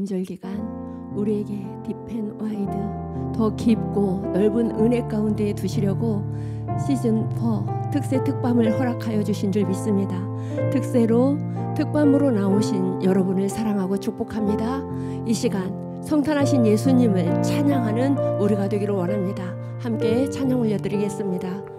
임절 기간 우리에게 딥앤 와이드 더 깊고 넓은 은혜 가운데 두시려고 시즌 4 특세 특밤을 허락하여 주신 줄 믿습니다. 특세로 특밤으로 나오신 여러분을 사랑하고 축복합니다. 이 시간 성탄하신 예수님을 찬양하는 우리가 되기를 원합니다. 함께 찬양 올려드리겠습니다.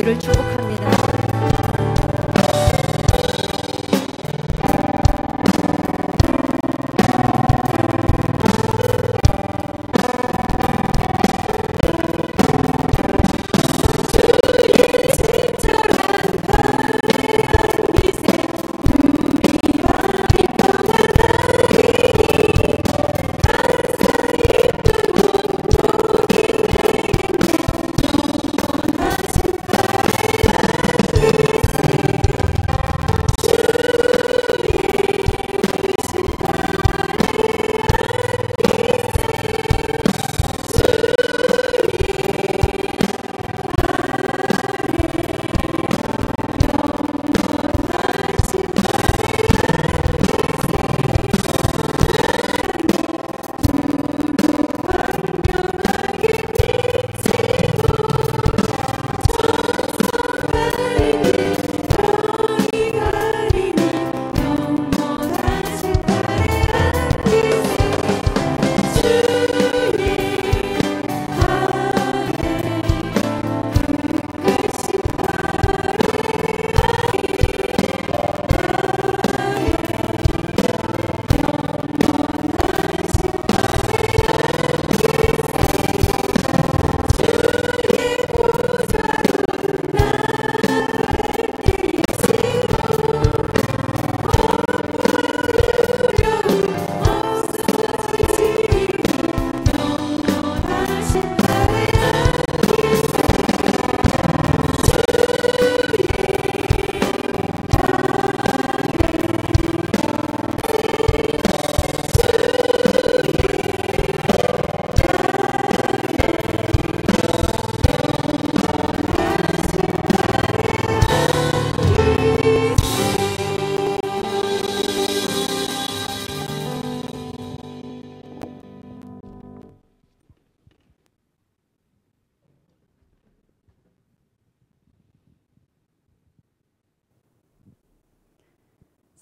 되기를 축복합니다. Yeah.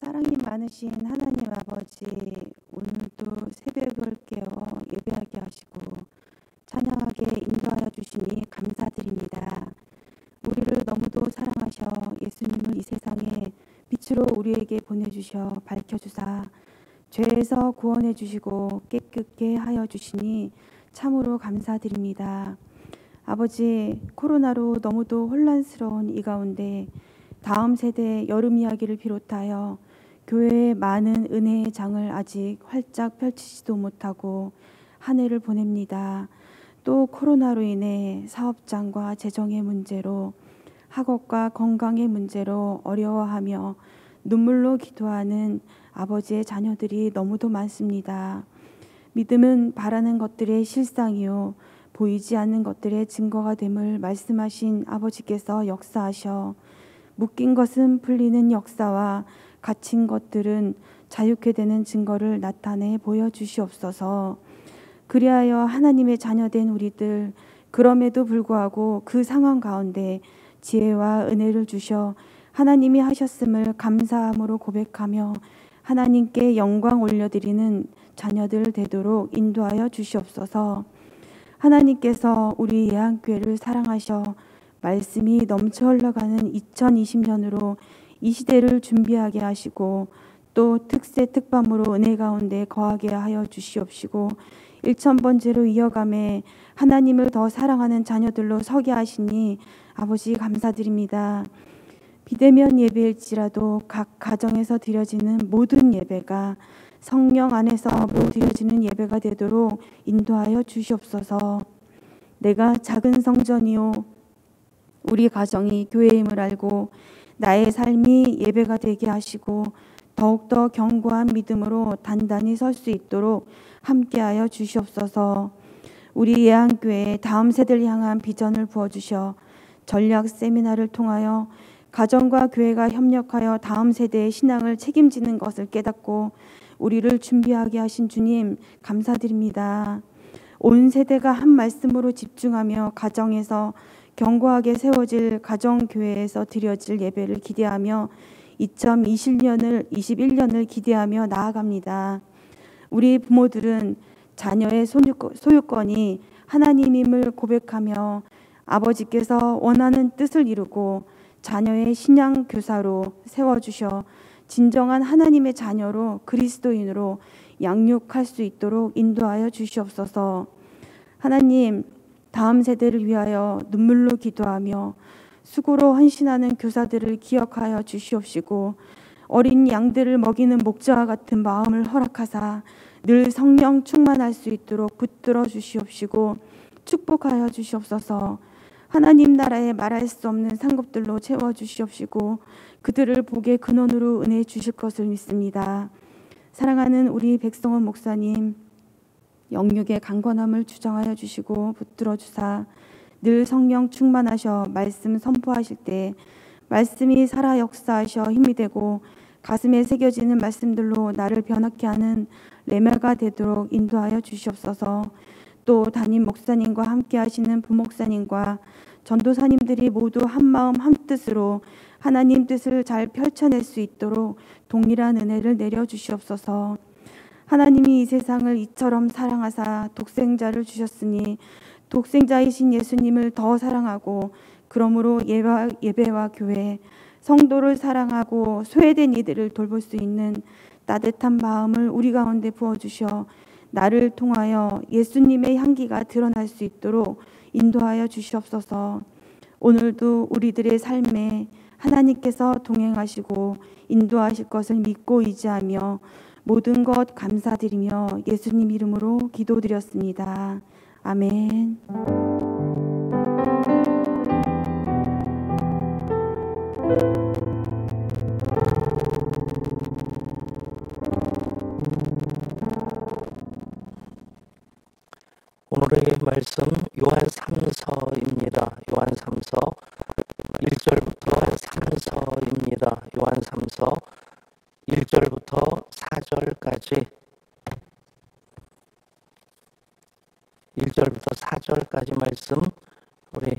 사랑이 많으신 하나님 아버지, 오늘도 새벽을 깨워 예배하게 하시고 찬양하게 인도하여 주시니 감사드립니다. 우리를 너무도 사랑하셔 예수님을 이 세상에 빛으로 우리에게 보내주셔 밝혀주사 죄에서 구원해 주시고 깨끗게 하여 주시니 참으로 감사드립니다. 아버지, 코로나로 너무도 혼란스러운 이 가운데 다음 세대 여름 이야기를 비롯하여 교회의 많은 은혜의 장을 아직 활짝 펼치지도 못하고 한 해를 보냅니다. 또 코로나로 인해 사업장과 재정의 문제로 학업과 건강의 문제로 어려워하며 눈물로 기도하는 아버지의 자녀들이 너무도 많습니다. 믿음은 바라는 것들의 실상이요 보이지 않는 것들의 증거가 됨을 말씀하신 아버지께서 역사하셔 묶인 것은 풀리는 역사와 갇힌 것들은 자유케 되는 증거를 나타내 보여주시옵소서. 그리하여 하나님의 자녀된 우리들 그럼에도 불구하고 그 상황 가운데 지혜와 은혜를 주셔 하나님이 하셨음을 감사함으로 고백하며 하나님께 영광 올려드리는 자녀들 되도록 인도하여 주시옵소서. 하나님께서 우리 예한교회를 사랑하셔 말씀이 넘쳐 흘러가는 2020년으로 이 시대를 준비하게 하시고 또 특세 특밤으로 은혜 가운데 거하게 하여 주시옵시고 1000번째로 이어감에 하나님을 더 사랑하는 자녀들로 서게 하시니 아버지 감사드립니다. 비대면 예배일지라도 각 가정에서 드려지는 모든 예배가 성령 안에서 드려지는 예배가 되도록 인도하여 주시옵소서. 내가 작은 성전이요 우리 가정이 교회임을 알고 나의 삶이 예배가 되게 하시고 더욱더 견고한 믿음으로 단단히 설 수 있도록 함께하여 주시옵소서. 우리 예한교회에 다음 세대를 향한 비전을 부어주셔 전략 세미나를 통하여 가정과 교회가 협력하여 다음 세대의 신앙을 책임지는 것을 깨닫고 우리를 준비하게 하신 주님 감사드립니다. 온 세대가 한 말씀으로 집중하며 가정에서 견고하게 세워질 가정교회에서 드려질 예배를 기대하며 2021년을 기대하며 나아갑니다. 우리 부모들은 자녀의 소유권이 하나님임을 고백하며 아버지께서 원하는 뜻을 이루고 자녀의 신앙 교사로 세워주셔 진정한 하나님의 자녀로 그리스도인으로 양육할 수 있도록 인도하여 주시옵소서. 하나님, 다음 세대를 위하여 눈물로 기도하며 수고로 헌신하는 교사들을 기억하여 주시옵시고 어린 양들을 먹이는 목자와 같은 마음을 허락하사 늘 성령 충만할 수 있도록 붙들어 주시옵시고 축복하여 주시옵소서. 하나님 나라에 말할 수 없는 상급들로 채워 주시옵시고 그들을 복의 근원으로 은혜 주실 것을 믿습니다. 사랑하는 우리 백성원 목사님, 영육의 강건함을 주장하여 주시고 붙들어 주사 늘 성령 충만하셔 말씀 선포하실 때 말씀이 살아 역사하셔 힘이 되고 가슴에 새겨지는 말씀들로 나를 변화케 하는 레메가 되도록 인도하여 주시옵소서. 또 담임 목사님과 함께 하시는 부목사님과 전도사님들이 모두 한마음 한뜻으로 하나님 뜻을 잘 펼쳐낼 수 있도록 동일한 은혜를 내려주시옵소서. 하나님이 이 세상을 이처럼 사랑하사 독생자를 주셨으니 독생자이신 예수님을 더 사랑하고 그러므로 예배와 교회, 성도를 사랑하고 소외된 이들을 돌볼 수 있는 따뜻한 마음을 우리 가운데 부어주셔 나를 통하여 예수님의 향기가 드러날 수 있도록 인도하여 주시옵소서. 오늘도 우리들의 삶에 하나님께서 동행하시고 인도하실 것을 믿고 의지하며 모든 것 감사드리며 예수님 이름으로 기도드렸습니다. 아멘. 오늘의 말씀 요한 3서입니다. 요한 3서 1절부터 3서입니다. 요한 3서 1절부터 4절까지 1절부터 4절까지 말씀 우리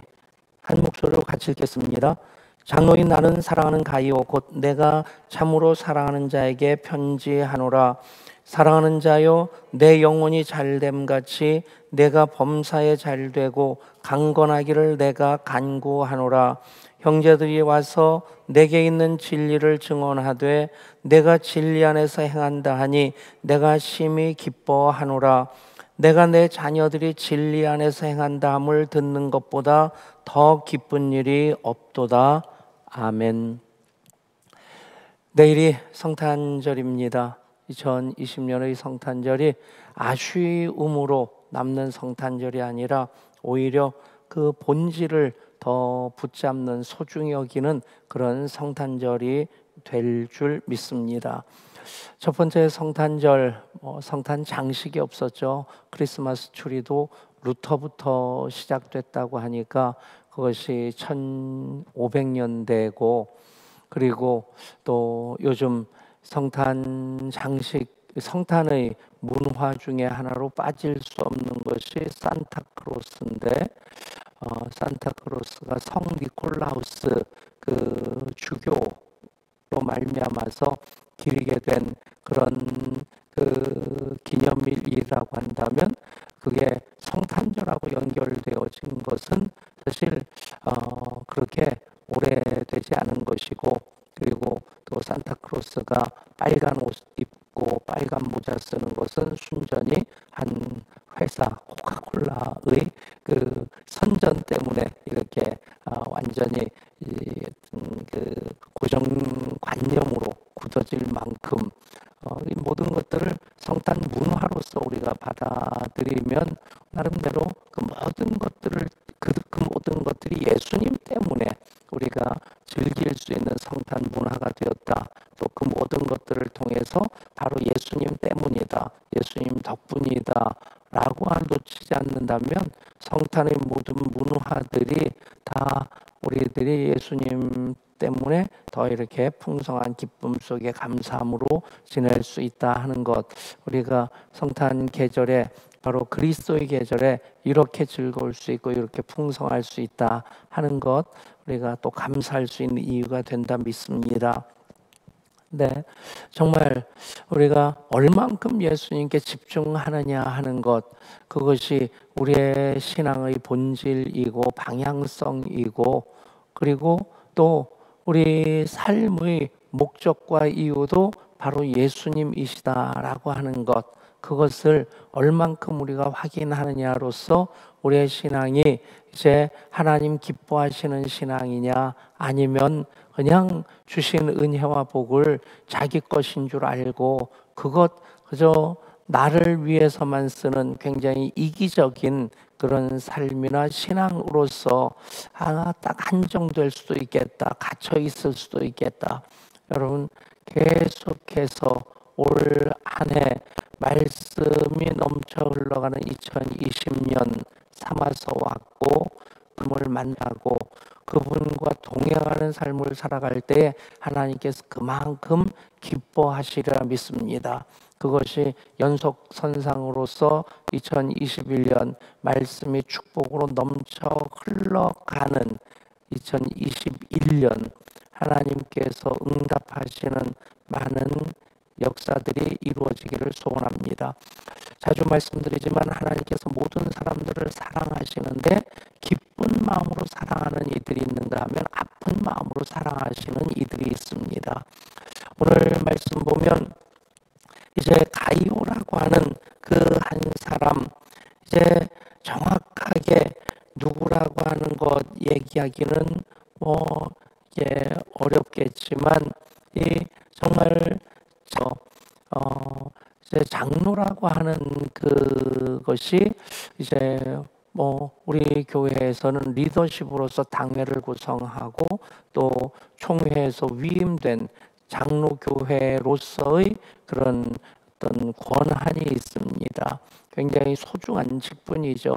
한 목소리로 같이 읽겠습니다. 장로인 나는 사랑하는 가이오 곧 내가 참으로 사랑하는 자에게 편지하노라. 사랑하는 자여, 내 영혼이 잘됨 같이 내가 범사에 잘되고 강건하기를 내가 간구하노라. 형제들이 와서 내게 있는 진리를 증언하되 내가 진리 안에서 행한다 하니 내가 심히 기뻐하노라. 내가 내 자녀들이 진리 안에서 행한다 함을 듣는 것보다 더 기쁜 일이 없도다. 아멘. 내일이 성탄절입니다. 2020년의 성탄절이 아쉬움으로 남는 성탄절이 아니라 오히려 그 본질을 더 붙잡는 소중히 여기는 그런 성탄절이 될 줄 믿습니다. 첫 번째 성탄절, 성탄 장식이 없었죠. 크리스마스 트리도 루터부터 시작됐다고 하니까 그것이 1500년대고, 그리고 또 요즘 성탄 장식, 성탄의 문화 중에 하나로 빠질 수 없는 것이 산타크로스인데, 산타크로스가 성 니콜라우스 그 주교로 말미암아서 기리게 된 그런 그 기념일이라고 한다면 그게 성탄절하고 연결되어진 것은 사실 그렇게 오래되지 않은 것이고, 그리고 또 산타크로스가 빨간 옷 입고 빨간 모자 쓰는 것은 순전히 한 회사 코카콜라의 그 선전 때문에 이렇게 완전히 그 고정관념으로 굳어질 만큼 이 모든 것들을 성탄 문화로서 우리가 받아들이면 나름대로 그 모든 것들을 그 모든 것들이 예수님 때문에 우리가 즐길 수 있는 성탄 문화가 되었다. 또 그 모든 것들을 통해서 바로 예수님 때문이다, 예수님 덕분이다 라고 놓치지 않는다면 성탄의 모든 문화들이 다 우리들이 예수님 때문에 더 이렇게 풍성한 기쁨 속에 감사함으로 지낼 수 있다 하는 것, 우리가 성탄 계절에 바로 그리스도의 계절에 이렇게 즐거울 수 있고 이렇게 풍성할 수 있다 하는 것, 우리가 또 감사할 수 있는 이유가 된다 믿습니다. 네, 정말 우리가 얼만큼 예수님께 집중하느냐 하는 것, 그것이 우리의 신앙의 본질이고 방향성이고, 그리고 또 우리 삶의 목적과 이유도 바로 예수님이시다라고 하는 것, 그것을 얼만큼 우리가 확인하느냐로서 우리의 신앙이 이제 하나님 기뻐하시는 신앙이냐, 아니면 그냥 주신 은혜와 복을 자기 것인 줄 알고 그것 그저 나를 위해서만 쓰는 굉장히 이기적인 그런 삶이나 신앙으로서 딱 한정될 수도 있겠다, 갇혀 있을 수도 있겠다. 여러분, 계속해서 올 한 해 말씀이 넘쳐 흘러가는 2020년 삼아서 왔고, 그분을 만나고 그분과 동행하는 삶을 살아갈 때 하나님께서 그만큼 기뻐하시리라 믿습니다. 그것이 연속선상으로서 2021년 말씀이 축복으로 넘쳐 흘러가는 2021년 하나님께서 응답하시는 많은 역사들이 이루어지기를 소원합니다. 자주 말씀드리지만 하나님께서 모든 사람들을 사랑하시는데 기쁜 마음으로 사랑하는 이들이 있는가 하면 아픈 마음으로 사랑하시는 이들이 있습니다. 오늘 말씀 보면 이제 가이오라고 하는 그 한 사람, 이제 정확하게 누구라고 하는 것 얘기하기는 어렵겠지만 이 정말 이제 장로라고 하는 그것이 이제 우리 교회에서는 리더십으로서 당회를 구성하고 또 총회에서 위임된 장로 교회로서의 그런 어떤 권한이 있습니다. 굉장히 소중한 직분이죠.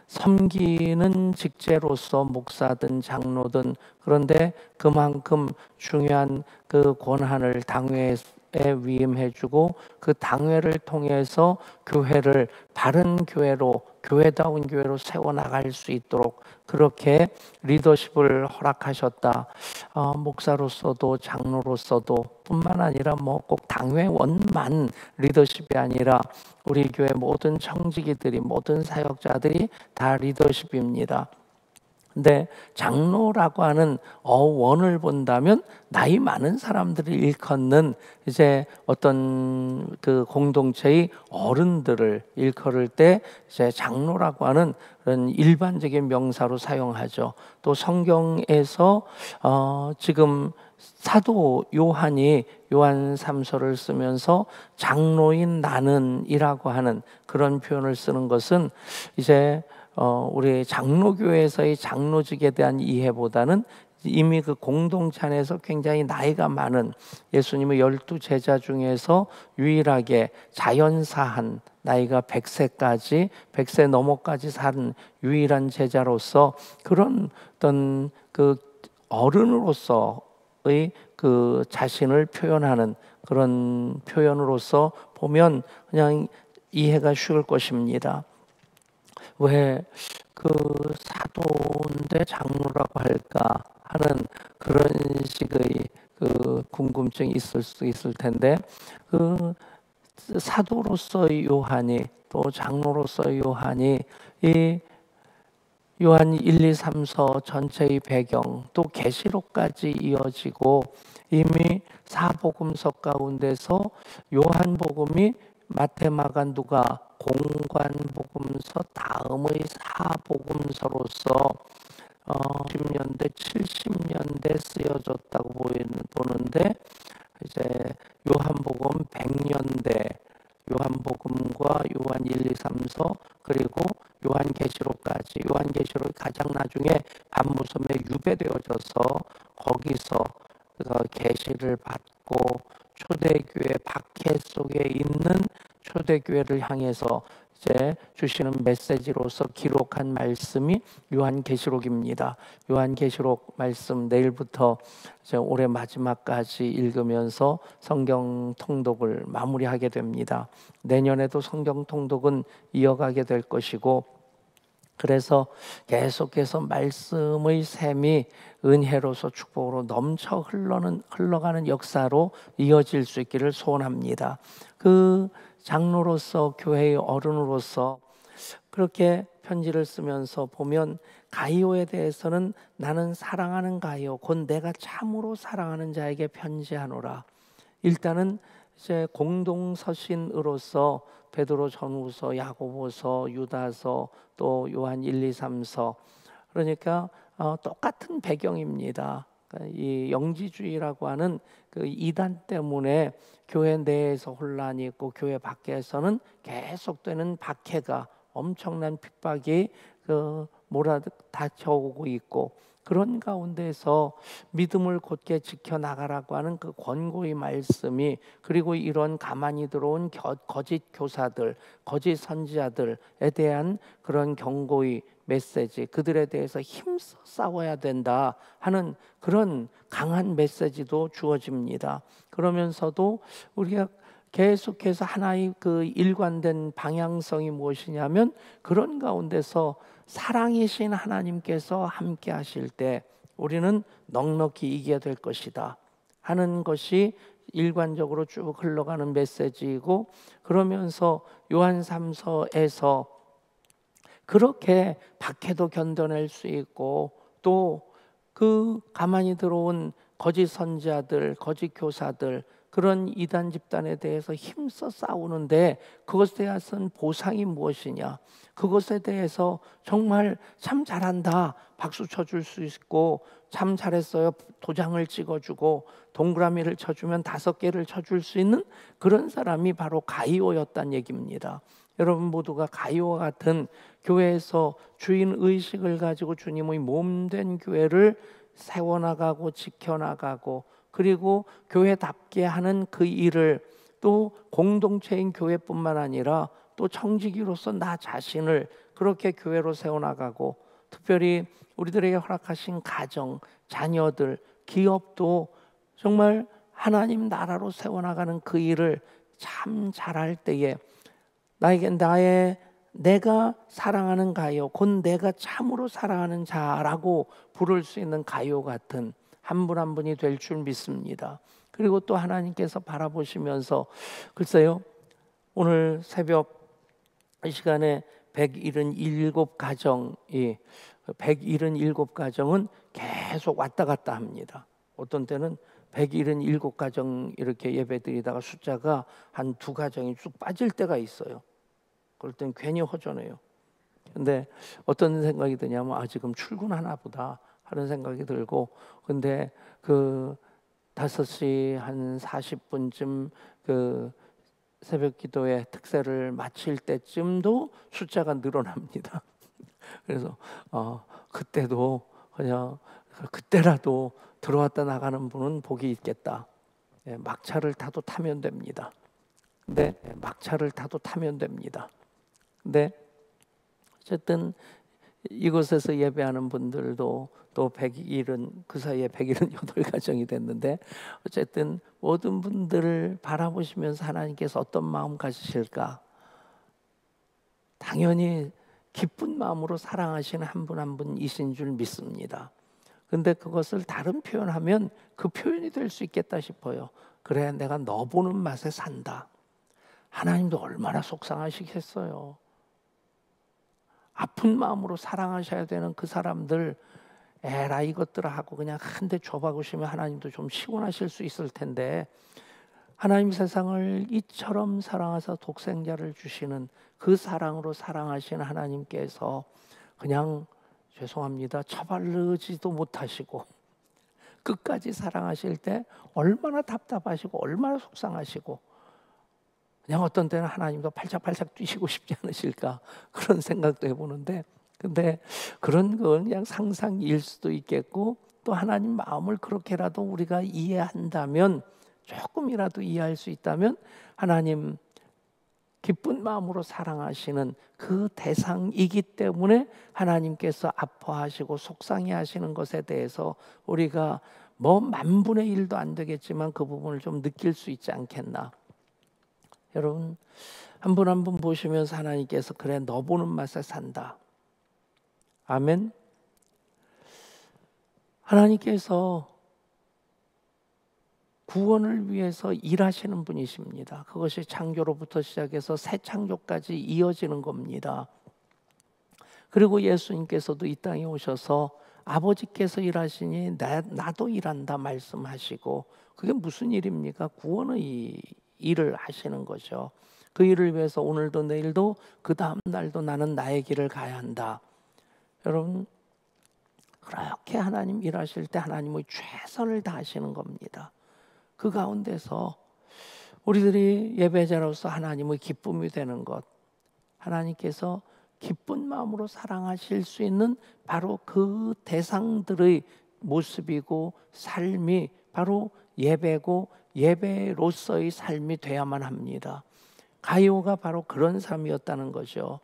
섬기는 직제로서 목사든 장로든, 그런데 그만큼 중요한 그 권한을 당회에 위임해주고 그 당회를 통해서 교회를 바른 교회로 교회다운 교회로 세워나갈 수 있도록 그렇게 리더십을 허락하셨다. 목사로서도 장로로서도 뿐만 아니라 뭐 꼭 당회원만 리더십이 아니라 우리 교회 모든 청지기들이, 모든 사역자들이 다 리더십입니다. 근데 장로라고 하는 어원을 본다면 나이 많은 사람들을 일컫는 이제 어떤 그 공동체의 어른들을 일컬을 때 이제 장로라고 하는 그런 일반적인 명사로 사용하죠. 또 성경에서 지금 사도 요한이 요한 3서를 쓰면서 장로인 나는이라고 하는 그런 표현을 쓰는 것은 이제 우리 장로교회에서의 장로직에 대한 이해보다는 이미 그 공동체 안에서 굉장히 나이가 많은 예수님의 12제자 중에서 유일하게 자연사한 나이가 100세까지 100세 넘어까지 산 유일한 제자로서 그런 어떤 그 어른으로서의 그 자신을 표현하는 그런 표현으로서 보면 그냥 이해가 쉬울 것입니다. 왜 그 사도인데 장로라고 할까 하는 그런 식의 그 궁금증이 있을 수 있을 텐데, 그 사도로서의 요한이 또 장로로서의 요한이 이 요한 1, 2, 3서 전체의 배경 또 계시록까지 이어지고 이미 사복음서 가운데서 요한복음이 마태, 마가, 누가 공관복음서 다음의 사복음서로서 60년대, 70년대 쓰여졌다고 보는데 이제 요한복음 100년대, 요한복음과 요한 1, 2, 3서 그리고 요한계시록까지, 요한계시록이 가장 나중에 반무섬에 유배되어져서 거기서 계시를 받고 초대교회 박해 속에 있는 초대교회를 향해서 이제 주시는 메시지로서 기록한 말씀이 요한계시록입니다. 요한계시록 말씀 내일부터 이제 올해 마지막까지 읽으면서 성경 통독을 마무리하게 됩니다. 내년에도 성경 통독은 이어가게 될 것이고, 그래서 계속해서 말씀의 샘이 은혜로서 축복으로 넘쳐 흘러가는 역사로 이어질 수 있기를 소원합니다. 그 장로로서 교회의 어른으로서 그렇게 편지를 쓰면서 보면 가이오에 대해서는 나는 사랑하는 가이오 곧 내가 참으로 사랑하는 자에게 편지하노라. 일단은 이제 공동서신으로서 베드로 전후서, 야고보서, 유다서, 또 요한 1, 2, 3서, 그러니까 똑같은 배경입니다. 이 영지주의라고 하는 그 이단 때문에 교회 내에서 혼란이 있고 교회 밖에서는 계속되는 박해가, 엄청난 핍박이 몰아닥쳐오고 있고, 그런 가운데서 믿음을 곧게 지켜나가라고 하는 그 권고의 말씀이, 그리고 이런 가만히 들어온 거짓 교사들, 거짓 선지자들에 대한 그런 경고의 메시지, 그들에 대해서 힘써 싸워야 된다 하는 그런 강한 메시지도 주어집니다. 그러면서도 우리가 계속해서 하나의 그 일관된 방향성이 무엇이냐면, 그런 가운데서 사랑이신 하나님께서 함께 하실 때 우리는 넉넉히 이기게 될 것이다 하는 것이 일관적으로 쭉 흘러가는 메시지이고, 그러면서 요한 3서에서 그렇게 박해도 견뎌낼 수 있고, 또 그 가만히 들어온 거짓 선지자들, 거짓 교사들, 그런 이단 집단에 대해서 힘써 싸우는데 그것에 대해서는 보상이 무엇이냐, 그것에 대해서 정말 참 잘한다 박수 쳐줄 수 있고, 참 잘했어요 도장을 찍어주고, 동그라미를 쳐주면 5개를 쳐줄 수 있는 그런 사람이 바로 가이오였단 얘기입니다. 여러분 모두가 가이오와 같은 교회에서 주인의식을 가지고 주님의 몸된 교회를 세워나가고 지켜나가고, 그리고 교회답게 하는 그 일을 또 공동체인 교회뿐만 아니라 또 청지기로서 나 자신을 그렇게 교회로 세워나가고, 특별히 우리들에게 허락하신 가정, 자녀들, 기업도 정말 하나님 나라로 세워나가는 그 일을 참 잘할 때에 나에게 나의 내가 사랑하는 가요, 곧 내가 참으로 사랑하는 자라고 부를 수 있는 가요 같은 한 분 한 분이 될 줄 믿습니다. 그리고 또 하나님께서 바라보시면서 글쎄요, 오늘 새벽 이 시간에 177가정이 177가정은 계속 왔다 갔다 합니다. 어떤 때는 177가정 이렇게 예배드리다가 숫자가 한 2가정이 쭉 빠질 때가 있어요. 그럴 땐 괜히 허전해요. 근데 어떤 생각이 드냐면 지금 출근하나 보다 하는 생각이 들고, 근데 그 5시 한 40분쯤 그 새벽 기도의 특세를 마칠 때쯤도 숫자가 늘어납니다. 그래서 그때도 그냥 그때라도 들어왔다 나가는 분은 복이 있겠다. 막차를 타도 타면 됩니다. 근데 막차를 타도 타면 됩니다. 근데 어쨌든 이곳에서 예배하는 분들도 또 100일은 그 사이에 178가정이 됐는데, 어쨌든 모든 분들을 바라보시면서 하나님께서 어떤 마음 가지실까? 당연히 기쁜 마음으로 사랑하시는 한 분 한 분이신 줄 믿습니다. 근데 그것을 다른 표현하면 그 표현이 될 수 있겠다 싶어요. 그래, 내가 너 보는 맛에 산다. 하나님도 얼마나 속상하시겠어요. 아픈 마음으로 사랑하셔야 되는 그 사람들, 에라 이것들아 하고 그냥 한 대 줘박으시면 하나님도 좀 시원하실 수 있을 텐데, 하나님 세상을 이처럼 사랑하사 독생자를 주시는 그 사랑으로 사랑하시는 하나님께서 그냥 죄송합니다, 처바르지도 못하시고 끝까지 사랑하실 때 얼마나 답답하시고 얼마나 속상하시고, 그냥 어떤 때는 하나님도 팔짝팔짝 뛰시고 싶지 않으실까 그런 생각도 해보는데, 근데 그런 건 그냥 상상일 수도 있겠고, 또 하나님 마음을 그렇게라도 우리가 이해한다면, 조금이라도 이해할 수 있다면, 하나님 기쁜 마음으로 사랑하시는 그 대상이기 때문에 하나님께서 아파하시고 속상해하시는 것에 대해서 우리가 뭐 10,000분의 1도 안 되겠지만 그 부분을 좀 느낄 수 있지 않겠나. 여러분, 한 분 한 분 보시면서 하나님께서 그래, 너 보는 맛에 산다. 아멘. 하나님께서 구원을 위해서 일하시는 분이십니다. 그것이 창조로부터 시작해서 새 창조까지 이어지는 겁니다. 그리고 예수님께서도 이 땅에 오셔서 아버지께서 일하시니 나도 일한다 말씀하시고, 그게 무슨 일입니까? 구원의 일을 하시는 거죠. 그 일을 위해서 오늘도 내일도 그 다음 날도 나는 나의 길을 가야 한다. 여러분, 그렇게 하나님 일하실 때 하나님의 최선을 다하시는 겁니다. 그 가운데서 우리들이 예배자로서 하나님의 기쁨이 되는 것, 하나님께서 기쁜 마음으로 사랑하실 수 있는 바로 그 대상들의 모습이고 삶이 바로 예배고 예배로서의 삶이 돼야만 합니다. 가요가 바로 그런 삶이었다는 거죠.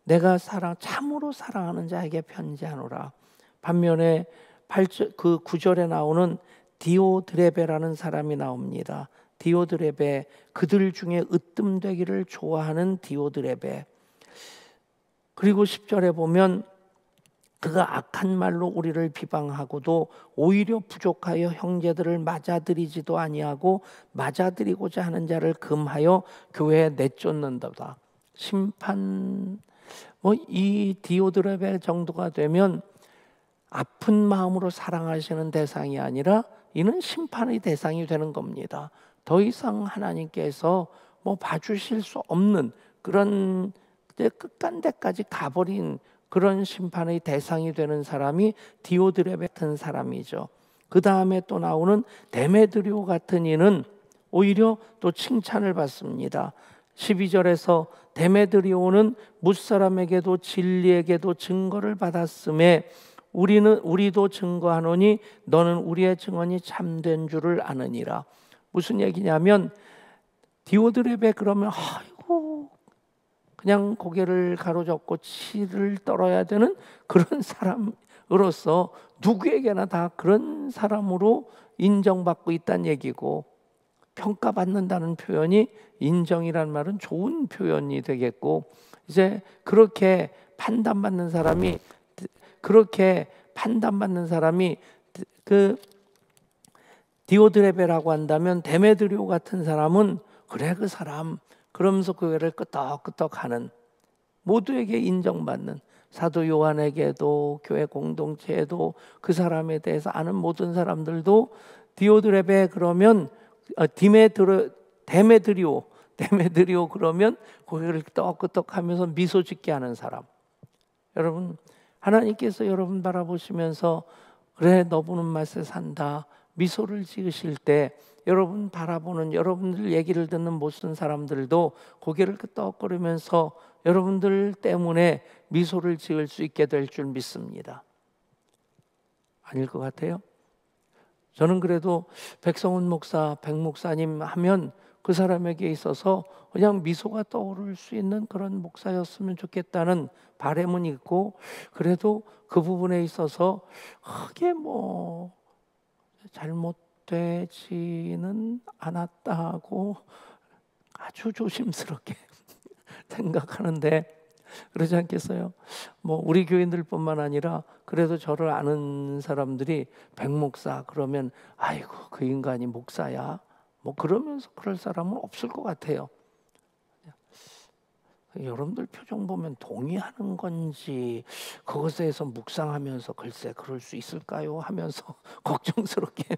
내가 참으로 사랑하는 자에게 편지하노라. 반면에 9절에 나오는 디오드레베라는 사람이 나옵니다. 디오드레베, 그들 중에 으뜸되기를 좋아하는 디오드레베. 그리고 10절에 보면 그가 악한 말로 우리를 비방하고도 오히려 부족하여 형제들을 맞아들이지도 아니하고 맞아들이고자 하는 자를 금하여 교회에 내쫓는다. 심판, 이 디오드레베 정도가 되면 아픈 마음으로 사랑하시는 대상이 아니라 이는 심판의 대상이 되는 겁니다. 더 이상 하나님께서 봐주실 수 없는 그런 끝간데까지 가버린 그런 심판의 대상이 되는 사람이 디오드레베 같은 사람이죠. 그 다음에 또 나오는 데메드리오 같은 이는 오히려 또 칭찬을 받습니다. 12절에서 데메드리오는 뭇사람에게도 진리에게도 증거를 받았음에 우리도 증거하노니 너는 우리의 증언이 참된 줄을 아느니라. 무슨 얘기냐면 디오드레베 그러면 아이고 그냥 고개를 가로젓고 치를 떨어야 되는 그런 사람으로서 누구에게나 다 그런 사람으로 인정받고 있다는 얘기고, 평가받는다는 표현이 인정이란 말은 좋은 표현이 되겠고, 이제 그렇게 판단받는 사람이 그 디오드레베라고 한다면 데메드리오 같은 사람은 그래 그 사람 그러면서 그 교회를 끄떡끄떡하는, 모두에게 인정받는, 사도 요한에게도 교회 공동체에도 그 사람에 대해서 아는 모든 사람들도 디오드레베 그러면 데메드리오 그러면 고개를 끄덕끄덕하면서 미소 짓게 하는 사람. 여러분, 하나님께서 여러분 바라보시면서 그래 너 보는 맛에 산다 미소를 지으실 때, 여러분 바라보는, 여러분들 얘기를 듣는 모든 사람들도 고개를 끄덕거리면서 여러분들 때문에 미소를 지을 수 있게 될 줄 믿습니다. 아닐 것 같아요? 저는 그래도 백성훈 목사, 백 목사님 하면 그 사람에게 있어서 그냥 미소가 떠오를 수 있는 그런 목사였으면 좋겠다는 바람은 있고, 그래도 그 부분에 있어서 크게 뭐 잘못되지는 않았다고 아주 조심스럽게 생각하는데, 그러지 않겠어요? 뭐 우리 교인들뿐만 아니라 그래도 저를 아는 사람들이 백 목사 그러면 아이고 그 인간이 목사야 뭐 그러면서 그럴 사람은 없을 것 같아요. 여러분들 표정 보면 동의하는 건지 그것에 대해서 묵상하면서 글쎄 그럴 수 있을까요 하면서 걱정스럽게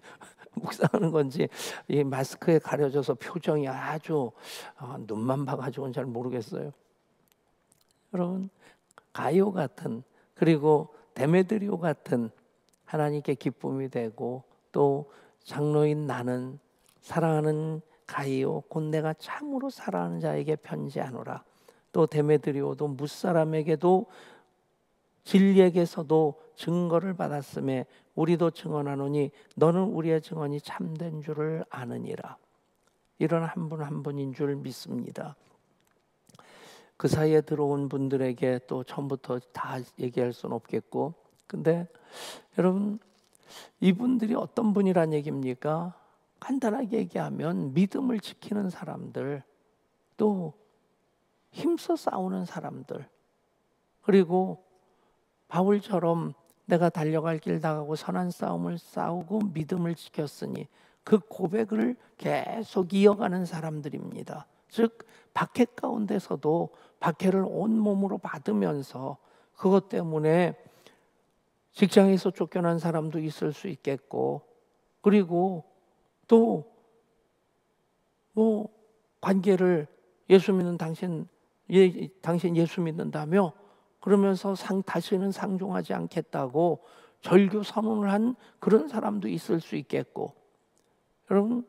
묵상하는 건지, 이 마스크에 가려져서 표정이 아주 눈만 봐가지고는 잘 모르겠어요. 여러분, 가요 같은, 그리고 데메드리오 같은 하나님께 기쁨이 되고, 또 장로인 나는 사랑하는 가이오 곧 내가 참으로 사랑하는 자에게 편지하노라. 또 데메드리오도 무사람에게도 진리에게서도 증거를 받았음에 우리도 증언하노니 너는 우리의 증언이 참된 줄을 아느니라. 이런 한 분 한 분인 줄 믿습니다. 그 사이에 들어온 분들에게 또 처음부터 다 얘기할 수는 없겠고, 근데 여러분 이분들이 어떤 분이란 얘기입니까? 간단하게 얘기하면 믿음을 지키는 사람들, 또 힘써 싸우는 사람들, 그리고 바울처럼 내가 달려갈 길 나가고 선한 싸움을 싸우고 믿음을 지켰으니 그 고백을 계속 이어가는 사람들입니다. 즉 박해 가운데서도 박해를 온몸으로 받으면서 그것 때문에 직장에서 쫓겨난 사람도 있을 수 있겠고, 그리고 또 뭐 관계를 예수 믿는 당신 예수 믿는다며 그러면서 다시는 상종하지 않겠다고 절교 선언을 한 그런 사람도 있을 수 있겠고, 여러분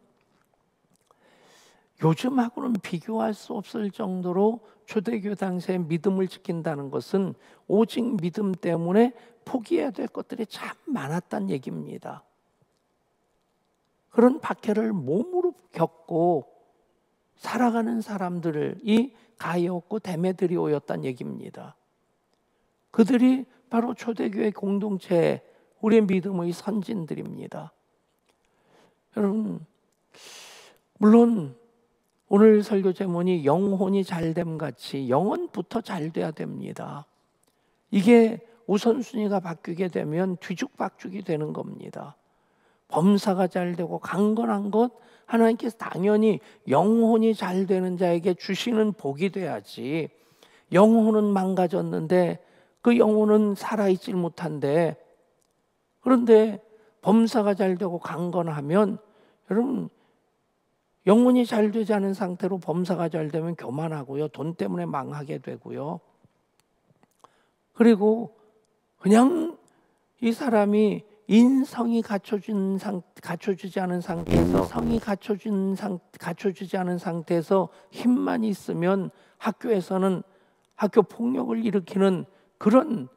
요즘하고는 비교할 수 없을 정도로 초대교 당시에 믿음을 지킨다는 것은 오직 믿음 때문에 포기해야 될 것들이 참 많았단 얘기입니다. 그런 박해를 몸으로 겪고 살아가는 사람들이 가이오고 데메드리오였단 얘기입니다. 그들이 바로 초대교회 공동체, 우리의 믿음의 선진들입니다. 여러분, 물론 오늘 설교 제목이 영혼이 잘됨 같이 영혼부터 잘 돼야 됩니다. 이게 우선순위가 바뀌게 되면 뒤죽박죽이 되는 겁니다. 범사가 잘 되고 강건한 것, 하나님께서 당연히 영혼이 잘 되는 자에게 주시는 복이 돼야지, 영혼은 망가졌는데 그 영혼은 살아있질 못한데, 그런데 범사가 잘 되고 강건하면, 여러분 영혼이 잘 되지 않은 상태로 범사가 잘 되면 교만하고요, 돈 때문에 망하게 되고요, 그리고 그냥 이 사람이 인성이 갖춰주지 않은 상태에서 힘만 있으면 학교에서는 학교 폭력을 일으키는 그런,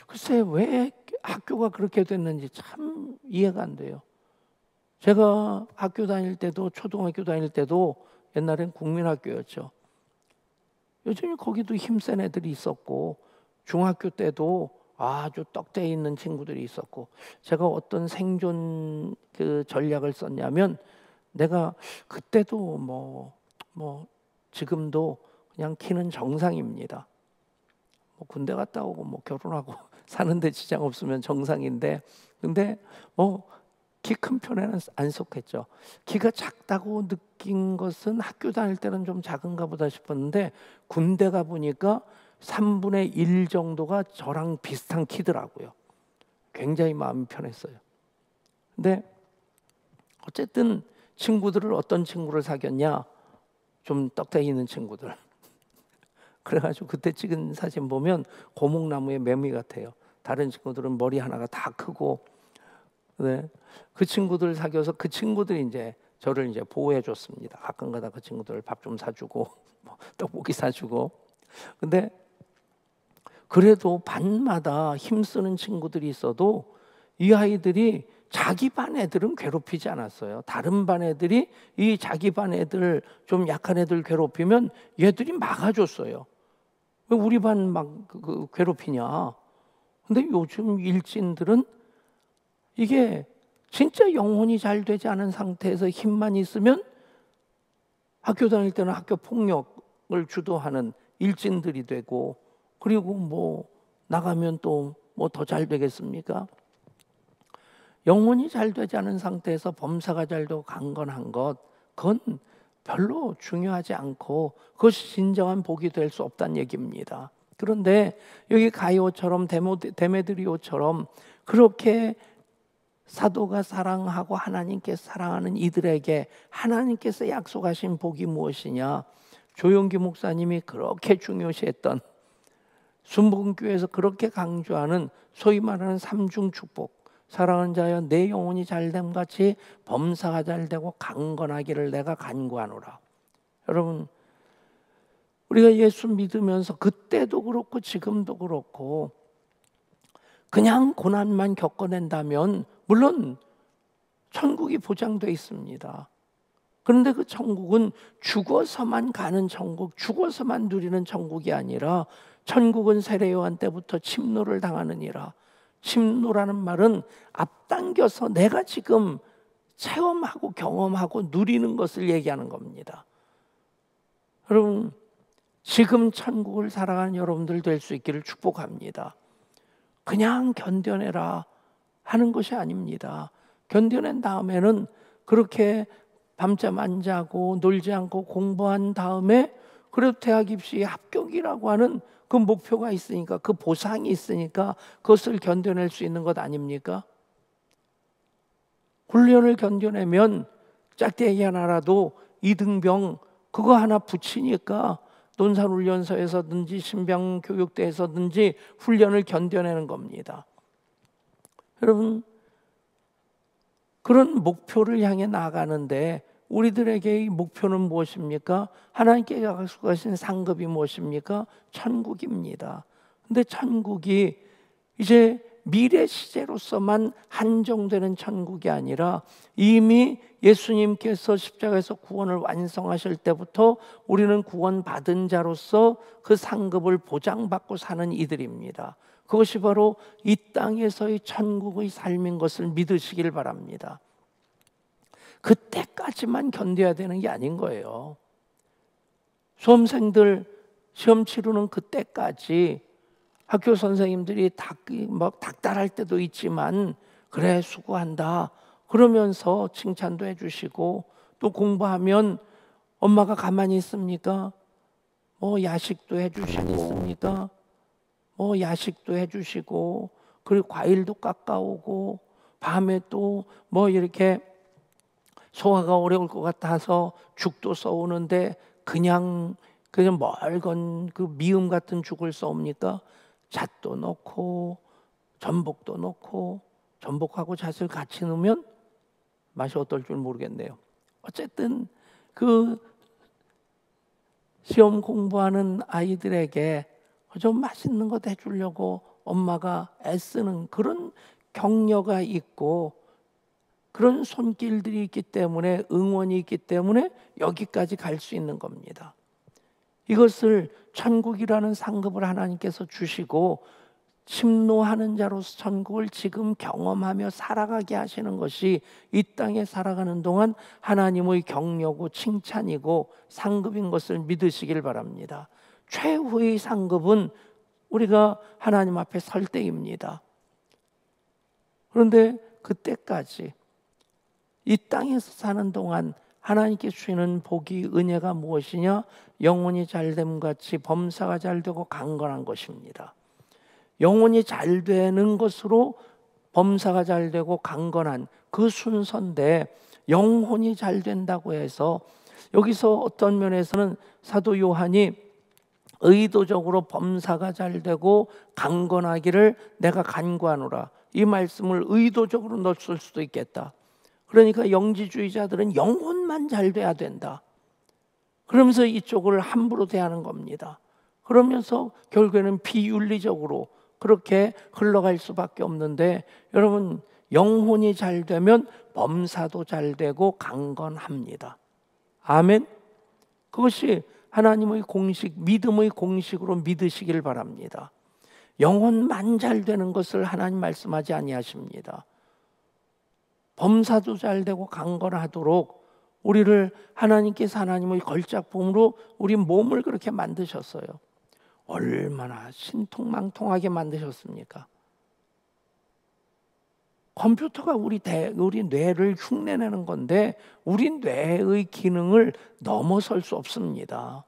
글쎄 왜 학교가 그렇게 됐는지 참 이해가 안 돼요. 제가 학교 다닐 때도, 초등학교 다닐 때도 옛날엔 국민학교였죠. 요즘에 거기도 힘센 애들이 있었고, 중학교 때도 아주 떡대 있는 친구들이 있었고, 제가 어떤 생존 그 전략을 썼냐면 내가 그때도 지금도 그냥 키는 정상입니다. 군대 갔다 오고 결혼하고 사는데 지장 없으면 정상인데, 근데 키 큰 편에는 안 속했죠. 키가 작다고 느낀 것은 학교 다닐 때는 좀 작은가 보다 싶었는데, 군대 가 보니까 3분의 1 정도가 저랑 비슷한 키더라고요. 굉장히 마음이 편했어요. 근데 어쨌든 친구들을, 어떤 친구를 사귀었냐, 좀 떡대기 있는 친구들. 그래가지고 그때 찍은 사진 보면 고목나무의 매미 같아요. 다른 친구들은 머리 하나가 다 크고. 네. 그 친구들 사귀어서 그 친구들이 이제 저를 이제 보호해 줬습니다. 가끔가다 그 친구들 밥 좀 사주고 떡볶이 사주고. 근데 그래도 반마다 힘쓰는 친구들이 있어도 이 아이들이 자기 반 애들은 괴롭히지 않았어요. 다른 반 애들이 이 자기 반 애들, 좀 약한 애들 괴롭히면 얘들이 막아줬어요. 왜 우리 반 막 괴롭히냐. 근데 요즘 일진들은 이게 진짜 영혼이 잘 되지 않은 상태에서 힘만 있으면 학교 다닐 때는 학교 폭력을 주도하는 일진들이 되고, 그리고 나가면 또 더 잘 되겠습니까? 영혼이 잘 되지 않은 상태에서 범사가 잘 되고 강건한 것, 그건 별로 중요하지 않고 그것이 진정한 복이 될 수 없다는 얘기입니다. 그런데 여기 가이오처럼 데메드리오처럼 그렇게 사도가 사랑하고 하나님께 사랑하는 이들에게 하나님께서 약속하신 복이 무엇이냐? 조용기 목사님이 그렇게 중요시했던, 순복음교회에서 그렇게 강조하는 소위 말하는 삼중 축복, 사랑하는 자여 내 영혼이 잘됨 같이 범사가 잘되고 강건하기를 내가 간구하노라. 여러분, 우리가 예수 믿으면서 그때도 그렇고 지금도 그렇고 그냥 고난만 겪어낸다면 물론 천국이 보장되어 있습니다. 그런데 그 천국은 죽어서만 가는 천국, 죽어서만 누리는 천국이 아니라, 천국은 세례요한 때부터 침노를 당하느니라. 침노라는 말은 앞당겨서 내가 지금 체험하고 경험하고 누리는 것을 얘기하는 겁니다. 여러분, 지금 천국을 살아가는 여러분들 될 수 있기를 축복합니다. 그냥 견뎌내라 하는 것이 아닙니다. 견뎌낸 다음에는 그렇게 밤잠 안 자고 놀지 않고 공부한 다음에 그래도 대학 입시 합격이라고 하는 그 목표가 있으니까, 그 보상이 있으니까 그것을 견뎌낼 수 있는 것 아닙니까? 훈련을 견뎌내면 짝대기 하나라도 이등병 그거 하나 붙이니까 논산훈련소에서든지 신병교육대에서든지 훈련을 견뎌내는 겁니다. 여러분, 그런 목표를 향해 나아가는데 우리들에게 이 목표는 무엇입니까? 하나님께 약속하신 상급이 무엇입니까? 천국입니다. 근데 천국이 이제 미래 시제로서만 한정되는 천국이 아니라 이미 예수님께서 십자가에서 구원을 완성하실 때부터 우리는 구원받은 자로서 그 상급을 보장받고 사는 이들입니다. 그것이 바로 이 땅에서의 천국의 삶인 것을 믿으시길 바랍니다. 그때까지만 견뎌야 되는 게 아닌 거예요. 수험생들 시험 치르는 그때까지 학교 선생님들이 닥달할 때도 있지만 그래 수고한다 그러면서 칭찬도 해주시고, 또 공부하면 엄마가 가만히 있습니까? 야식도 해주시겠습니까? 야식도 해주시고, 그리고 과일도 깎아오고, 밤에 또 이렇게 소화가 어려울 것 같아서 죽도 써오는데 그냥 멀건 그 미음 같은 죽을 써옵니까? 잣도 넣고 전복도 넣고, 전복하고 잣을 같이 넣으면 맛이 어떨 줄 모르겠네요. 어쨌든 그 시험 공부하는 아이들에게 좀 맛있는 것 해주려고 엄마가 애쓰는 그런 격려가 있고, 그런 손길들이 있기 때문에, 응원이 있기 때문에 여기까지 갈 수 있는 겁니다. 이것을 천국이라는 상급을 하나님께서 주시고 침노하는 자로서 천국을 지금 경험하며 살아가게 하시는 것이 이 땅에 살아가는 동안 하나님의 격려고 칭찬이고 상급인 것을 믿으시길 바랍니다. 최후의 상급은 우리가 하나님 앞에 설 때입니다. 그런데 그때까지 이 땅에서 사는 동안 하나님께 주시는 복이 은혜가 무엇이냐? 영혼이 잘됨 같이 범사가 잘되고 강건한 것입니다. 영혼이 잘 되는 것으로 범사가 잘 되고 강건한 그 순서인데, 영혼이 잘 된다고 해서 여기서 어떤 면에서는 사도 요한이 의도적으로 범사가 잘 되고 강건하기를 내가 간구하노라, 이 말씀을 의도적으로 넣었을 수도 있겠다. 그러니까 영지주의자들은 영혼만 잘 돼야 된다, 그러면서 이쪽을 함부로 대하는 겁니다. 그러면서 결국에는 비윤리적으로 그렇게 흘러갈 수밖에 없는데, 여러분, 영혼이 잘 되면 범사도 잘 되고 강건합니다. 아멘. 그것이 하나님의 공식, 믿음의 공식으로 믿으시길 바랍니다. 영혼만 잘 되는 것을 하나님 말씀하지 아니하십니다. 범사도 잘 되고 강건하도록 우리를 하나님께서 하나님의 걸작품으로 우리 몸을 그렇게 만드셨어요. 얼마나 신통망통하게 만드셨습니까? 컴퓨터가 우리 뇌를 흉내내는 건데 우리 뇌의 기능을 넘어설 수 없습니다.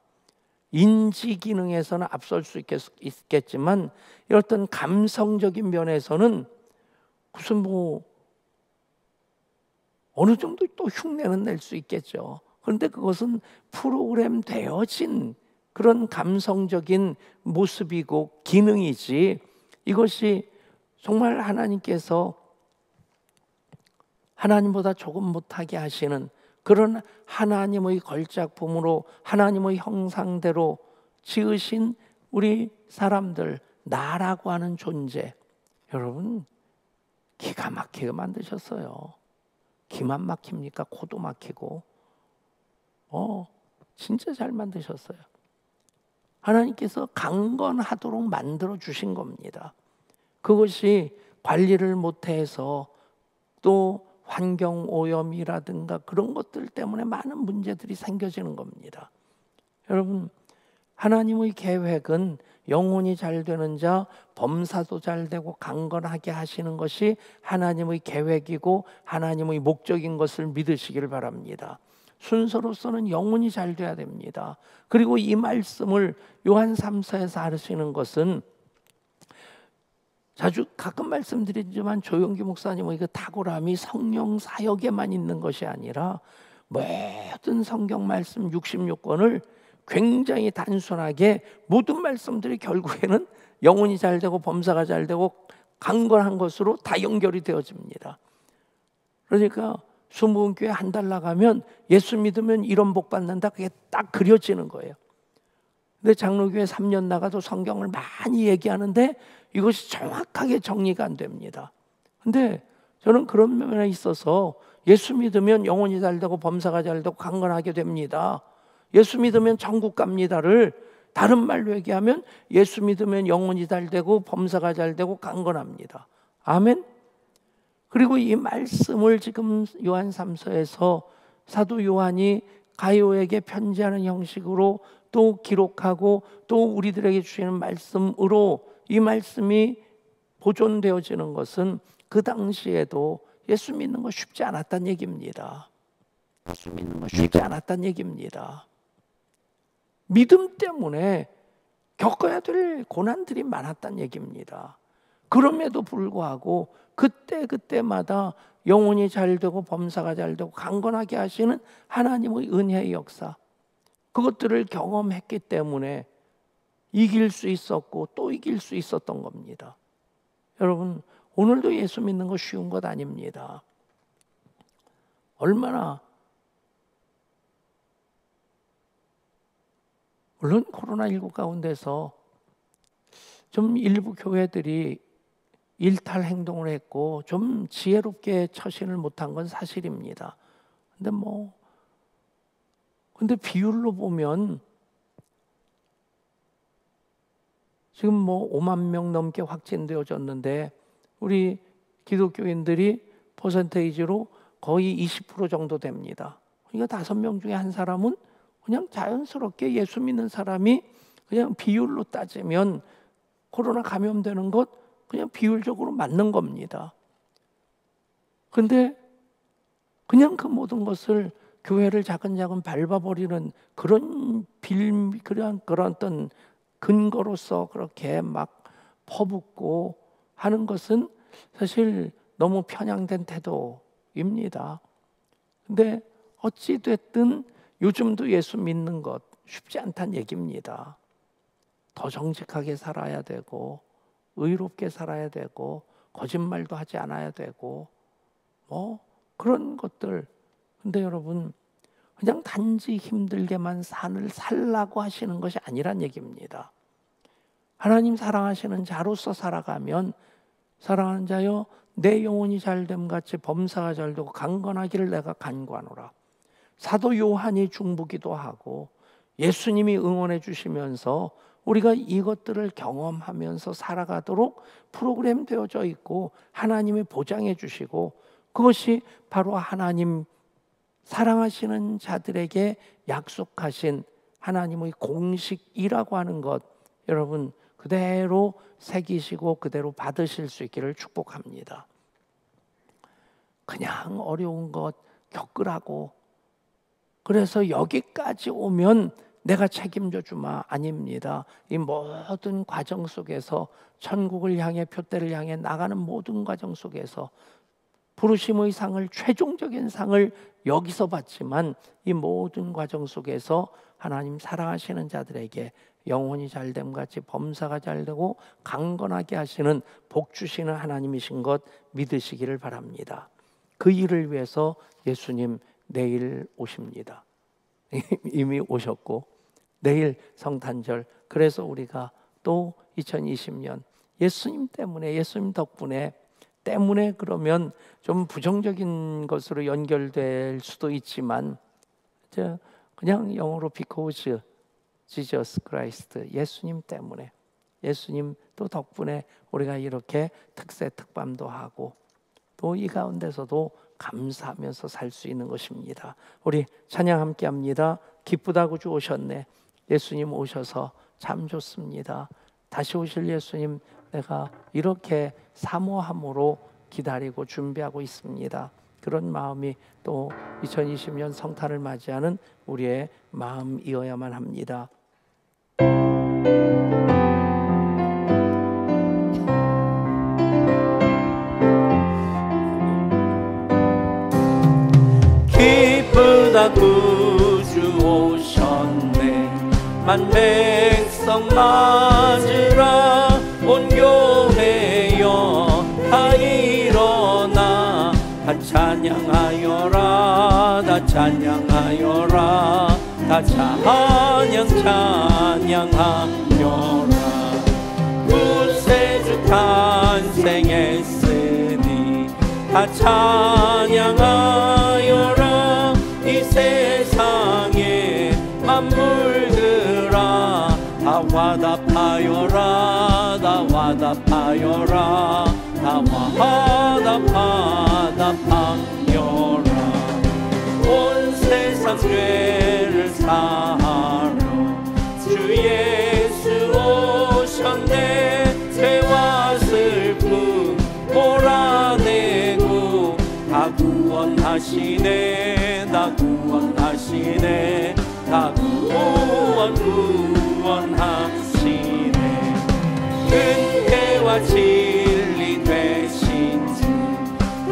인지 기능에서는 앞설 수 있겠지만 어떤 감성적인 면에서는 무슨 어느 정도 또 흉내는 낼 수 있겠죠. 그런데 그것은 프로그램 되어진 그런 감성적인 모습이고 기능이지, 이것이 정말 하나님께서 하나님보다 조금 못하게 하시는 그런 하나님의 걸작품으로 하나님의 형상대로 지으신 우리 사람들, 나라고 하는 존재, 여러분 기가 막히게 만드셨어요. 기만 막힙니까? 코도 막히고. 진짜 잘 만드셨어요. 하나님께서 강건하도록 만들어 주신 겁니다. 그것이 관리를 못해서 또 환경 오염이라든가 그런 것들 때문에 많은 문제들이 생겨지는 겁니다. 여러분, 하나님의 계획은 영혼이 잘 되는 자, 범사도 잘 되고 강건하게 하시는 것이 하나님의 계획이고 하나님의 목적인 것을 믿으시길 바랍니다. 순서로서는 영혼이 잘 돼야 됩니다. 그리고 이 말씀을 요한 3서에서 하시는 것은, 자주 가끔 말씀드리지만 조용기 목사님의 그 탁월함이 성령 사역에만 있는 것이 아니라 모든 성경 말씀 66권을 굉장히 단순하게 모든 말씀들이 결국에는 영혼이 잘 되고 범사가 잘 되고 강건한 것으로 다 연결이 되어집니다. 그러니까 수목원교회 한 달 나가면 예수 믿으면 이런 복 받는다, 그게 딱 그려지는 거예요. 근데 장로교회 3년 나가도 성경을 많이 얘기하는데 이것이 정확하게 정리가 안 됩니다. 근데 저는 그런 면에 있어서 예수 믿으면 영혼이 잘 되고 범사가 잘 되고 강건하게 됩니다, 예수 믿으면 천국 갑니다를 다른 말로 얘기하면 예수 믿으면 영혼이 잘 되고 범사가 잘 되고 강건합니다. 아멘. 그리고 이 말씀을 지금 요한 3서에서 사도 요한이 가이오에게 편지하는 형식으로 또 기록하고 또 우리들에게 주시는 말씀으로 이 말씀이 보존되어지는 것은 그 당시에도 예수 믿는 거 쉽지 않았다는 얘기입니다. 예수 믿는 거 쉽지 않았다는 얘기입니다. 믿음 때문에 겪어야 될 고난들이 많았다는 얘기입니다. 그럼에도 불구하고 그때마다 영혼이 잘 되고 범사가 잘 되고 강건하게 하시는 하나님의 은혜의 역사, 그것들을 경험했기 때문에 이길 수 있었고 또 이길 수 있었던 겁니다. 여러분, 오늘도 예수 믿는 거 쉬운 것 아닙니다. 얼마나, 물론 코로나19 가운데서 좀 일부 교회들이 일탈 행동을 했고 좀 지혜롭게 처신을 못한 건 사실입니다. 근데 비율로 보면 지금 뭐 5만 명 넘게 확진되어졌는데 우리 기독교인들이 퍼센테이지로 거의 20% 정도 됩니다. 그러니까 5명 중에 한 사람은 그냥 자연스럽게 예수 믿는 사람이 그냥 비율로 따지면 코로나 감염되는 것 그냥 비율적으로 맞는 겁니다. 근데 그냥 그 모든 것을 교회를 자근자근 밟아버리는 그런 그런 어떤 근거로서 그렇게 막 퍼붓고 하는 것은 사실 너무 편향된 태도입니다. 근데 어찌 됐든 요즘도 예수 믿는 것 쉽지 않다는 얘기입니다. 더 정직하게 살아야 되고 의롭게 살아야 되고 거짓말도 하지 않아야 되고 뭐 그런 것들. 근데 여러분 그냥 단지 힘들게만 살라고 하시는 것이 아니란 얘기입니다. 하나님 사랑하시는 자로서 살아가면 사랑하는 자여 내 영혼이 잘됨 같이 범사가 잘되고 강건하기를 내가 간구하노라. 사도 요한이 중보기도 하고 예수님이 응원해 주시면서 우리가 이것들을 경험하면서 살아가도록 프로그램 되어져 있고 하나님이 보장해 주시고 그것이 바로 하나님 사랑하시는 자들에게 약속하신 하나님의 공식이라고 하는 것 여러분 그대로 새기시고 그대로 받으실 수 있기를 축복합니다. 그냥 어려운 것 겪으라고 그래서 여기까지 오면 내가 책임져 주마 아닙니다. 이 모든 과정 속에서 천국을 향해 표대를 향해 나가는 모든 과정 속에서 부르심의 상을 최종적인 상을 여기서 받지만 이 모든 과정 속에서 하나님 사랑하시는 자들에게 영혼이 잘됨 같이 범사가 잘되고 강건하게 하시는 복 주시는 하나님이신 것 믿으시기를 바랍니다. 그 일을 위해서 예수님 내일 오십니다. 이미 오셨고 내일 성탄절 그래서 우리가 또 2020년 예수님 때문에 예수님 덕분에 그러면 좀 부정적인 것으로 연결될 수도 있지만 그냥 영어로 because Jesus Christ 예수님 때문에 예수님 또 덕분에 우리가 이렇게 특세 특밤도 하고 또 이 가운데서도 감사하면서 살 수 있는 것입니다. 우리 찬양 함께 합니다. 기쁘다 구주 오셨네. 예수님 오셔서 참 좋습니다. 다시 오실 예수님 내가 이렇게 사모함으로 기다리고 준비하고 있습니다. 그런 마음이 또 2020년 성탄을 맞이하는 우리의 마음이어야만 합니다. 기쁘다 구주 오셨네. 만 백성 맞으라. 온 교회여 다 일어나. 다 찬양하여라. 다 찬양하여라. 다 찬양하여라. 구세주 탄생했으니 다 찬양하여라. 이 세상에 만물들아 다 화답하여라. 다 화답하여라. 다 화답하여라. 온 세상 죄를 사하러 주 예수 오셨네. 죄와 슬픔 몰아내고 다 구원하시네. 다 구원하시네. 다 구원하시네. 은혜와 진리 되신 주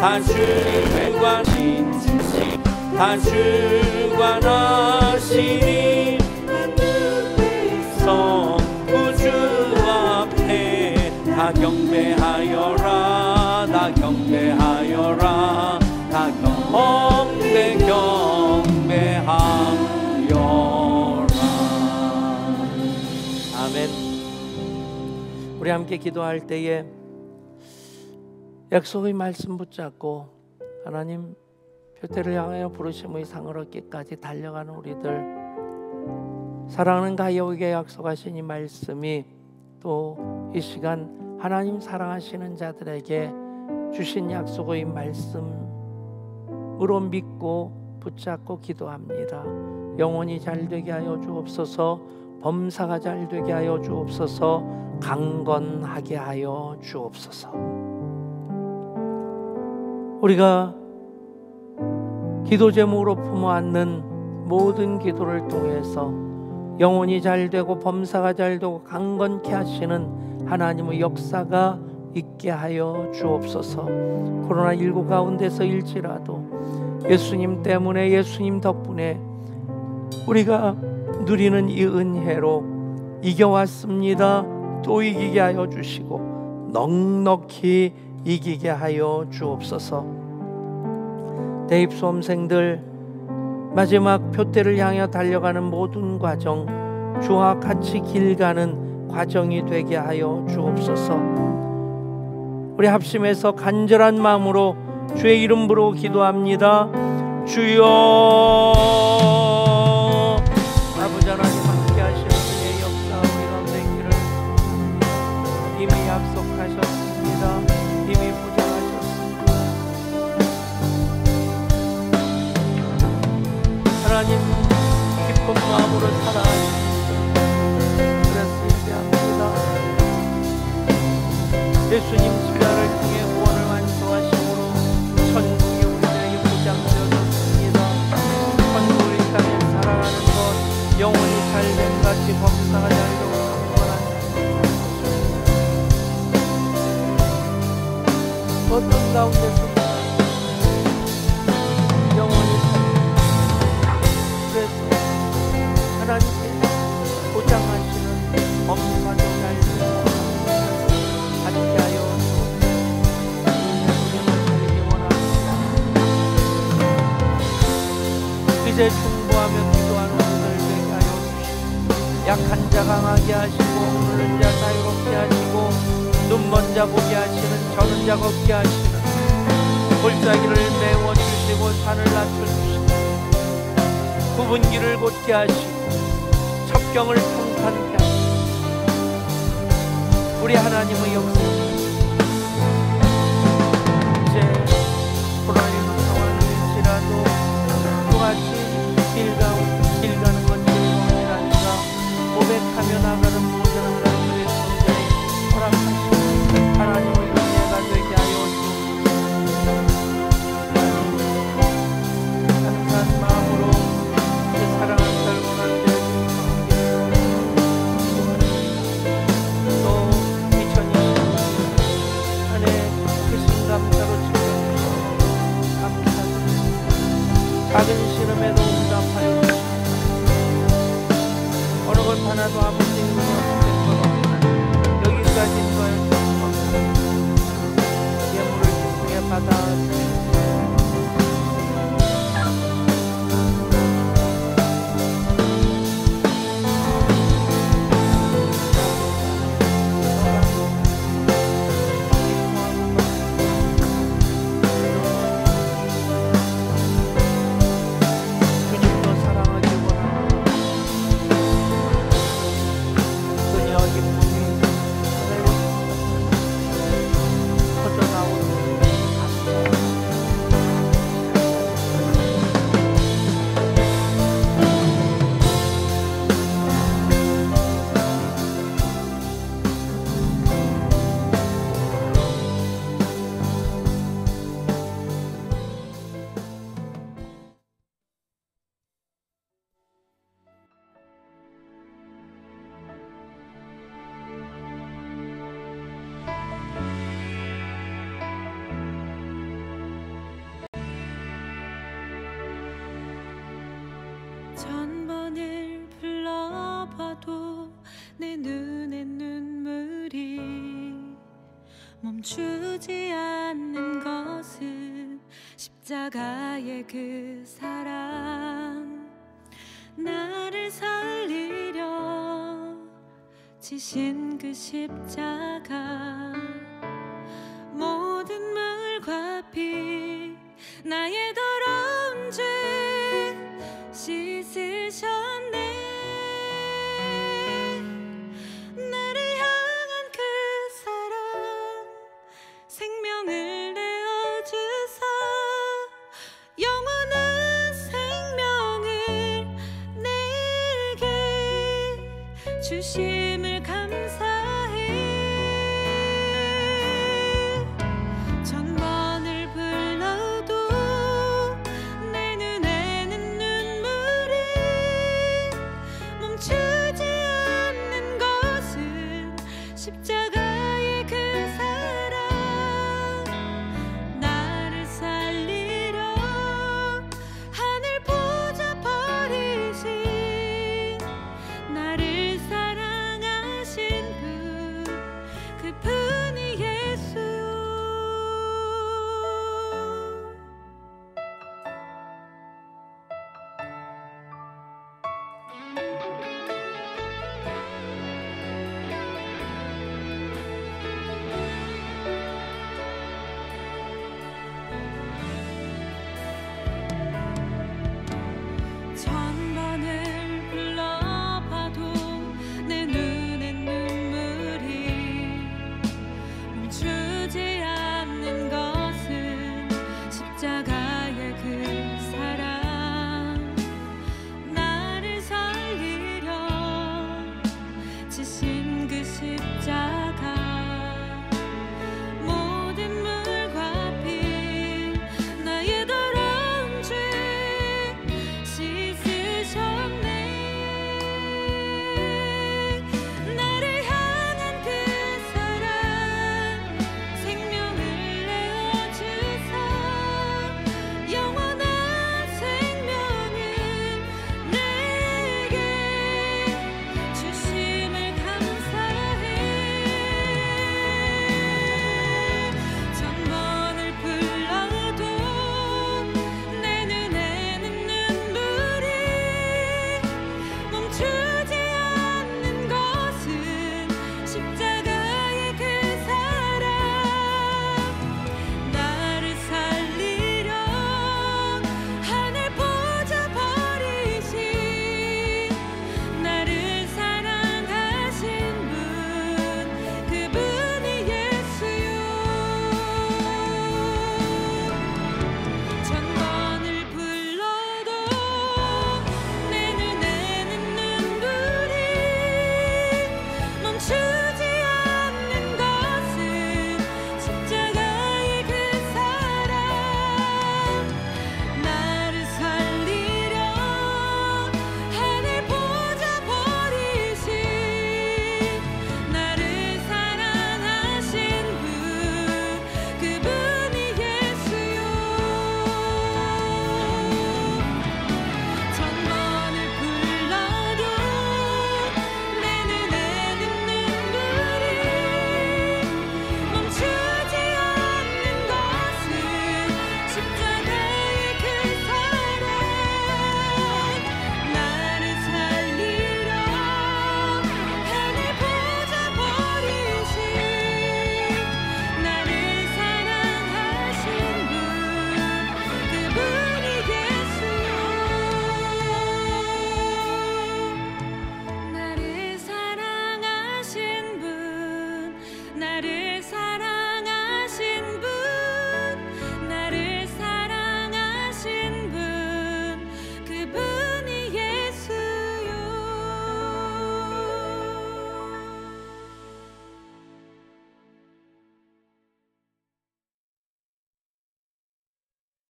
다 주관하신 다 주관하시니 성 구주 앞에 다 경배하여라. 다 경배하여라. 다 경배하여라. 아멘. 우리 함께 기도할 때에 약속의 말씀 붙잡고 하나님 표대를 향하여 부르심의 상을 얻기까지 달려가는 우리들, 사랑하는 가이오에게 약속하신 이 말씀이 또 이 시간 하나님 사랑하시는 자들에게 주신 약속의 말씀으로 믿고 붙잡고 기도합니다. 영혼이 잘되게 하여 주옵소서. 범사가 잘되게 하여 주옵소서. 강건하게 하여 주옵소서. 우리가 기도 제목으로 품어안는 모든 기도를 통해서 영혼이 잘되고 범사가 잘되고 강건케 하시는 하나님의 역사가 있게 하여 주옵소서. 코로나19 가운데서일지라도 예수님 때문에, 예수님 덕분에 우리가 누리는 이 은혜로 이겨왔습니다. 또 이기게 하여 주시고 넉넉히 이기게 하여 주옵소서. 대입 수험생들 마지막 표대를 향해 달려가는 모든 과정, 주와 같이 길 가는 과정이 되게 하여 주옵소서. 우리 합심해서 간절한 마음으로 주의 이름 부르고 기도합니다. 주여, 아버지 하나님 함께 하시는 주의 역사 우리 가운데 있기를 이미 약속하셨습니다. 이미 보장하셨습니다. 하나님 기쁜 마음으로 살아가십니다. 그래서 예배합니다. 예수님 십자가를 통해 구원을 완성하심으로 천국이 우리에게 보장되어졌습니다. 천국을 향해 살아가는 것, 영혼이 잘된 같이 범사가 잘되고 강건한 어떤 가운데서 영혼이 그래서 하나님께 보장하시는 범사도 잘되고 함께 하여 주님을 살기 원합니다. 이제 중보하며 기도하는 우리들 되게 하여 주시고 약한 자 강하게 하시고 오르는 자 자유롭게 하시고 눈 먼 자 보게 하시는 저는 자 걷게 하시는 골짜기를 메워주시고 산을 낮춰주시고 굽은 길을 곧게 하시고 첩경을 평탄케 하시고 우리 하나님의 역사 이제 코로나19 상황일지라도 또같이 길 가는 건 즐거움이라니까 고백하며 나가는 모든 하나님의 존재에 허락하시고 하나님의 은혜가 되게 하여 주옵소서. 감사한 마음으로 그 사랑하는 결혼할 때 또 2020년 안에 크신 감사로 챙겨주시고 감사드립니다. 작은 신음에도 응답하여 주시고 어느 것 하나도 아버지 은혜 없는 것 여기까지 인도하여 주시고 예물을 기쁘게 받아주시고 천번을 불러봐도 내 눈에 눈물이 멈추지 않는 것은 십자가의 그 사랑 나를 살리려 지신 그 십자가 모든 물과 피 나의 더러운 죄 씻으셨네 나를 향한 주심을